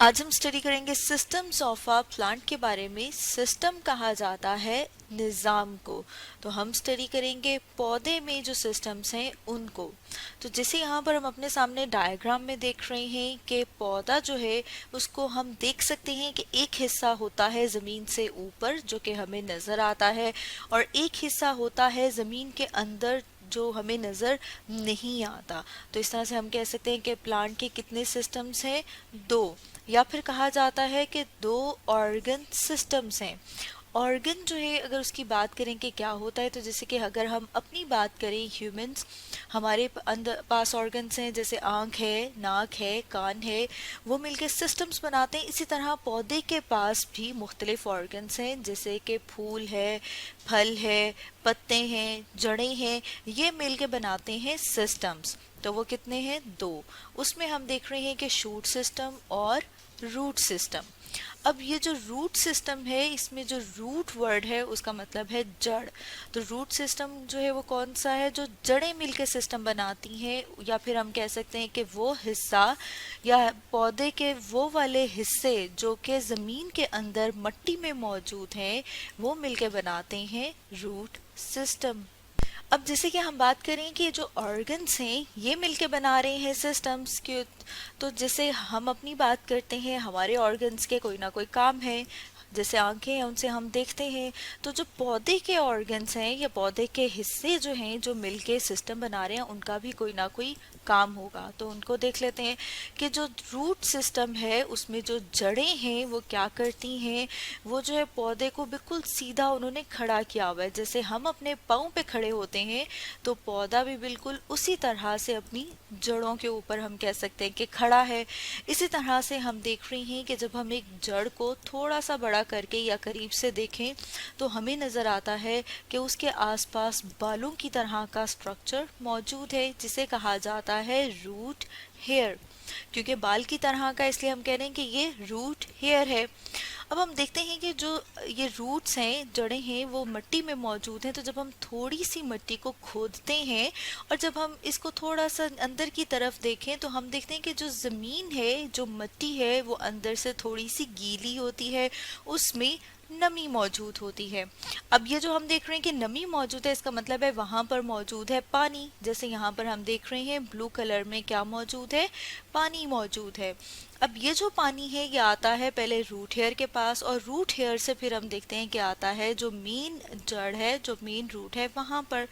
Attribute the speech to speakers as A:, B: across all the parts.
A: आज हम स्टडी करेंगे सिस्टम्स ऑफ अ प्लांट के बारे में। सिस्टम कहा जाता है निज़ाम को। तो हम स्टडी करेंगे पौधे में जो सिस्टम्स हैं उनको। तो जैसे यहाँ पर हम अपने सामने डायग्राम में देख रहे हैं कि पौधा जो है उसको हम देख सकते हैं कि एक हिस्सा होता है ज़मीन से ऊपर जो कि हमें नज़र आता है, और एक हिस्सा होता है ज़मीन के अंदर जो हमें नज़र नहीं आता। तो इस तरह से हम कह सकते हैं कि प्लांट के कितने सिस्टम्स हैं, दो, या फिर कहा जाता है कि दो ऑर्गन सिस्टम्स हैं। ऑर्गन जो है अगर उसकी बात करें कि क्या होता है, तो जैसे कि अगर हम अपनी बात करें ह्यूमंस, हमारे अंदर पास ऑर्गन्स हैं जैसे आँख है, नाक है, कान है, वो मिलके सिस्टम्स बनाते हैं। इसी तरह पौधे के पास भी मुख्तलिफ ऑर्गन्स हैं जैसे कि फूल है, फल है, पत्ते हैं, जड़ें हैं, ये मिलके बनाते हैं सिस्टम्स। तो वो कितने हैं, दो। उसमें हम देख रहे हैं कि शूट सिस्टम और रूट सिस्टम। अब ये जो रूट सिस्टम है, इसमें जो रूट वर्ड है उसका मतलब है जड़। तो रूट सिस्टम जो है वो कौन सा है, जो जड़ें मिलकर सिस्टम बनाती हैं, या फिर हम कह सकते हैं कि वो हिस्सा या पौधे के वो वाले हिस्से जो कि ज़मीन के अंदर मट्टी में मौजूद हैं, वो मिलकर बनाते हैं रूट सिस्टम। अब जैसे कि हम बात करें कि जो ऑर्गन्स हैं ये मिलके बना रहे हैं सिस्टम्स के। तो जैसे हम अपनी बात करते हैं, हमारे ऑर्गन्स के कोई ना कोई काम है, जैसे आंखें हैं उनसे हम देखते हैं। तो जो पौधे के ऑर्गन्स हैं या पौधे के हिस्से जो हैं जो मिलके सिस्टम बना रहे हैं, उनका भी कोई ना कोई काम होगा। तो उनको देख लेते हैं कि जो रूट सिस्टम है उसमें जो जड़ें हैं वो क्या करती हैं। वो जो है पौधे को बिल्कुल सीधा उन्होंने खड़ा किया हुआ है। जैसे हम अपने पाँव पे खड़े होते हैं तो पौधा भी बिल्कुल उसी तरह से अपनी जड़ों के ऊपर हम कह सकते हैं कि खड़ा है। इसी तरह से हम देख रहे हैं कि जब हम एक जड़ को थोड़ा सा बड़ा करके या करीब से देखें तो हमें नज़र आता है कि उसके आसपास बालों की तरह का स्ट्रक्चर मौजूद है जिसे कहा जाता है रूट हेयर। क्योंकि बाल की तरह का इसलिए हम कह रहे हैं कि ये रूट हेयर है। अब हम देखते हैं कि जो ये रूट्स हैं, जड़ें हैं, वो मिट्टी में मौजूद हैं। तो जब हम थोड़ी सी मिट्टी को खोदते हैं और जब हम इसको थोड़ा सा अंदर की तरफ देखें तो हम देखते हैं कि जो ज़मीन है, जो मिट्टी है, वो अंदर से थोड़ी सी गीली होती है, उसमें नमी मौजूद होती है। अब ये जो हम देख रहे हैं कि नमी मौजूद है, इसका मतलब है वहां पर मौजूद है पानी। जैसे यहाँ पर हम देख रहे हैं ब्लू कलर में क्या मौजूद है, पानी मौजूद है। अब ये जो पानी है ये आता है पहले रूट हेयर के पास, और रूट हेयर से फिर हम देखते हैं कि आता है जो मेन जड़ है, जो मेन रूट है वहां पर।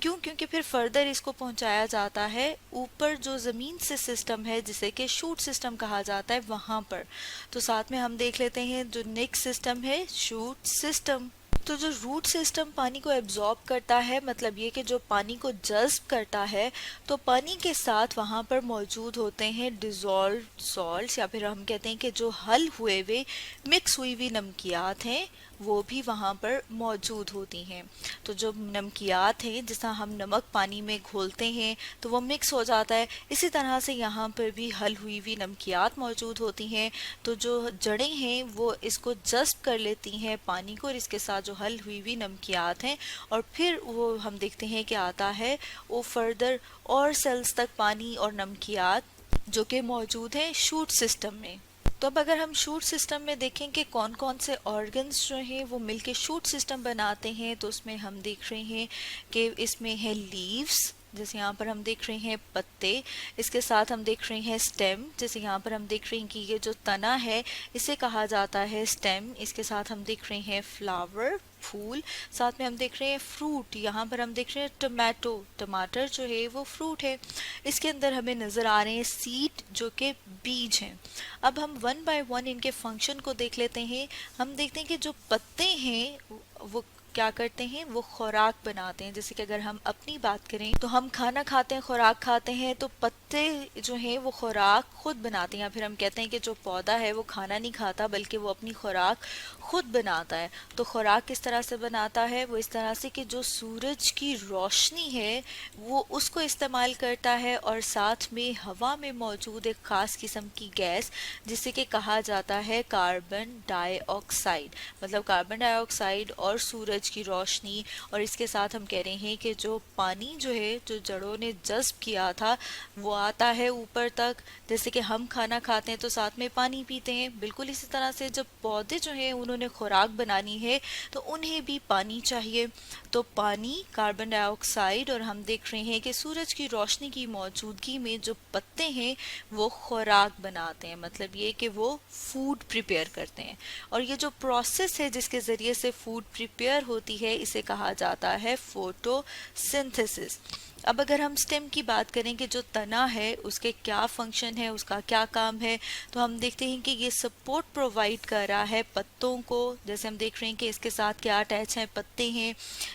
A: क्यों? क्योंकि फिर फर्दर इसको पहुंचाया जाता है ऊपर जो ज़मीन से सिस्टम है जिसे कि शूट सिस्टम कहा जाता है, वहां पर। तो साथ में हम देख लेते हैं जो नेक्स्ट सिस्टम है, शूट सिस्टम। तो जो रूट सिस्टम पानी को एब्जॉर्ब करता है, मतलब ये कि जो पानी को जज्ब करता है, तो पानी के साथ वहाँ पर मौजूद होते हैं डिज़ोल्व सॉल्ट्स, या फिर हम कहते हैं कि जो हल हुए हुए मिक्स हुई हुई नमकियात हैं वो भी वहाँ पर मौजूद होती हैं। तो जो नमकियात हैं, जिस तरह हम नमक पानी में घोलते हैं तो वो मिक्स हो जाता है, इसी तरह से यहाँ पर भी हल हुई हुई नमकियात मौजूद होती हैं। तो जो जड़ें हैं वो इसको जज्ब कर लेती हैं पानी को, और इसके साथ जो हल हुई हुई नमकियात हैं, और फिर वो हम देखते हैं कि आता है वो फर्दर और सेल्स तक पानी और नमकियात जो कि मौजूद हैं शूट सिस्टम में। तो अब अगर हम शूट सिस्टम में देखें कि कौन कौन से ऑर्गन्स जो हैं वो मिलके शूट सिस्टम बनाते हैं, तो उसमें हम देख रहे हैं कि इसमें है लीव्स, जैसे यहाँ पर हम देख रहे हैं पत्ते, इसके साथ हम देख रहे हैं स्टेम, जैसे यहाँ पर हम देख रहे हैं कि ये जो तना है इसे कहा जाता है स्टेम। इसके साथ हम देख रहे हैं फ्लावर, फूल, साथ में हम देख रहे हैं फ्रूट, यहाँ पर हम देख रहे हैं टमाटो, टमाटर जो है वो फ्रूट है। इसके अंदर हमें नज़र आ रहे हैं सीड जो कि बीज हैं। अब हम वन बाय वन इनके फंक्शन को देख लेते हैं। हम देखते हैं कि जो पत्ते हैं वो क्या करते हैं, वो खुराक बनाते हैं। जैसे कि अगर हम अपनी बात करें तो हम खाना खाते हैं, खुराक खाते हैं, तो पत्ते जो हैं वो खुराक खुद बनाते हैं। या फिर हम कहते हैं कि जो पौधा है वो खाना नहीं खाता बल्कि वो अपनी खुराक खुद बनाता है। तो खुराक किस तरह से बनाता है, वो इस तरह से कि जो सूरज की रोशनी है वो उसको इस्तेमाल करता है, और साथ में हवा में मौजूद एक खास किस्म की गैस जिसे कि कहा जाता है कार्बन डाइऑक्साइड। मतलब कार्बन डाइऑक्साइड और सूरज सूरज की रोशनी, और इसके साथ हम कह रहे हैं कि जो पानी जो है जो जड़ों ने जज्ब किया था वो आता है ऊपर तक। जैसे कि हम खाना खाते हैं तो साथ में पानी पीते हैं, बिल्कुल इसी तरह से जब पौधे जो हैं उन्होंने खुराक बनानी है तो उन्हें भी पानी चाहिए। तो पानी, कार्बन डाइऑक्साइड, और हम देख रहे हैं कि सूरज की रोशनी की मौजूदगी में जो पत्ते हैं वो खुराक बनाते हैं, मतलब ये कि वो फूड प्रिपेयर करते हैं। और ये जो प्रोसेस है जिसके ज़रिए से फूड प्रिपेयर होती है इसे कहा जाता है फोटोसिंथेसिस। अब अगर हम स्टेम की बात करें कि जो तना है उसके क्या फंक्शन है, उसका क्या काम है, तो हम देखते हैं कि ये सपोर्ट प्रोवाइड कर रहा है पत्तों को। जैसे हम देख रहे हैं कि इसके साथ क्या अटैच है, पत्ते हैं।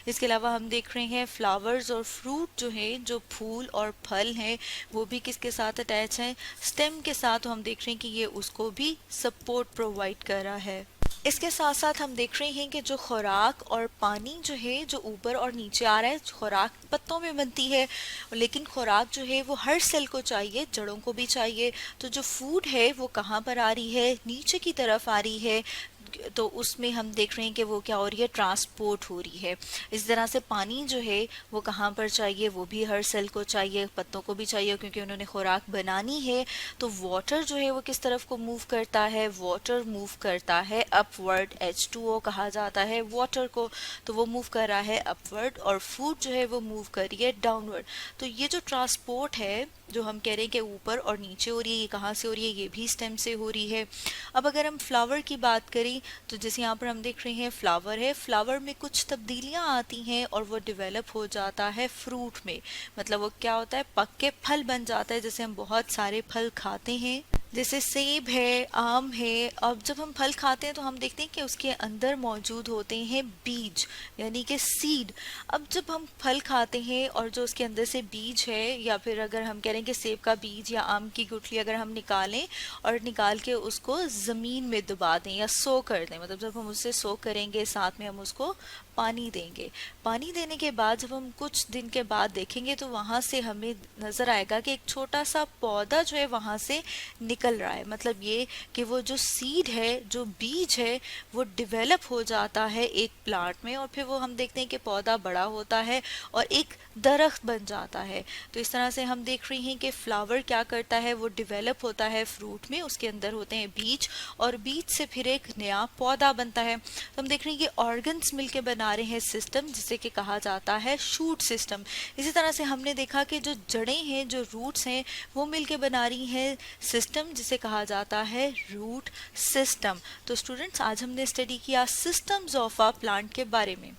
A: इसके अलावा हम देख रहे हैं फ्लावर्स और फ्रूट जो हैं, जो फूल और फल हैं, वो भी किसके साथ अटैच हैं, स्टेम के साथ। तो हम देख रहे हैं कि ये उसको भी सपोर्ट प्रोवाइड कर रहा है। इसके साथ साथ हम देख रहे हैं कि जो खुराक और पानी जो है जो ऊपर और नीचे आ रहा है, खुराक पत्तों में बनती है लेकिन खुराक जो है वो हर सेल को चाहिए, जड़ों को भी चाहिए। तो जो फूड है वो कहाँ पर आ रही है, नीचे की तरफ आ रही है। तो उसमें हम देख रहे हैं कि वो क्या हो रही है, ट्रांसपोर्ट हो रही है। इस तरह से पानी जो है वो कहाँ पर चाहिए, वो भी हर सेल को चाहिए, पत्तों को भी चाहिए क्योंकि उन्होंने खुराक बनानी है। तो वाटर जो है वो किस तरफ को मूव करता है, वाटर मूव करता है अपवर्ड, H2O कहा जाता है वाटर को, तो वो मूव कर रहा है अपवर्ड। और फूड जो है वो मूव कर रही है डाउनवर्ड। तो ये जो ट्रांसपोर्ट है जो हम कह रहे हैं कि ऊपर और नीचे हो रही है, ये कहाँ से हो रही है, ये भी स्टेम से हो रही है। अब अगर हम फ्लावर की बात करें तो जैसे यहाँ पर हम देख रहे हैं फ्लावर है, फ्लावर में कुछ तब्दीलियाँ आती हैं और वो डेवलप हो जाता है फ्रूट में। मतलब वो क्या होता है, पक के फल बन जाता है। जैसे हम बहुत सारे फल खाते हैं, जैसे सेब है, आम है। अब जब हम फल खाते हैं तो हम देखते हैं कि उसके अंदर मौजूद होते हैं बीज, यानी कि सीड। अब जब हम फल खाते हैं और जो उसके अंदर से बीज है, या फिर अगर हम कह रहे हैं कि सेब का बीज या आम की गुठली अगर हम निकालें और निकाल के उसको ज़मीन में दबा दें या सो कर दें, मतलब जब हम उससे सो करेंगे साथ में हम उसको पानी देंगे। पानी देने के बाद जब हम कुछ दिन के बाद देखेंगे तो वहाँ से हमें नज़र आएगा कि एक छोटा सा पौधा जो है वहाँ से निकल रहा है। मतलब ये कि वो जो सीड है, जो बीज है, वो डेवलप हो जाता है एक प्लांट में और फिर वो हम देखते हैं कि पौधा बड़ा होता है और एक दरख्त बन जाता है। तो इस तरह से हम देख रहे हैं कि फ्लावर क्या करता है, वो डेवलप होता है फ्रूट में, उसके अंदर होते हैं बीज और बीज से फिर एक नया पौधा बनता है। तो हम देख रहे हैं ये ऑर्गन्स मिलके बना रहे हैं सिस्टम, जिसे कि कहा जाता है शूट सिस्टम। इसी तरह से हमने देखा कि जो जड़ें हैं, जो रूट्स हैं, वो मिलके बना रही हैं सिस्टम, जिसे कहा जाता है रूट सिस्टम। तो स्टूडेंट्स, आज हमने स्टडी किया सिस्टम्स ऑफ अ प्लांट के बारे में।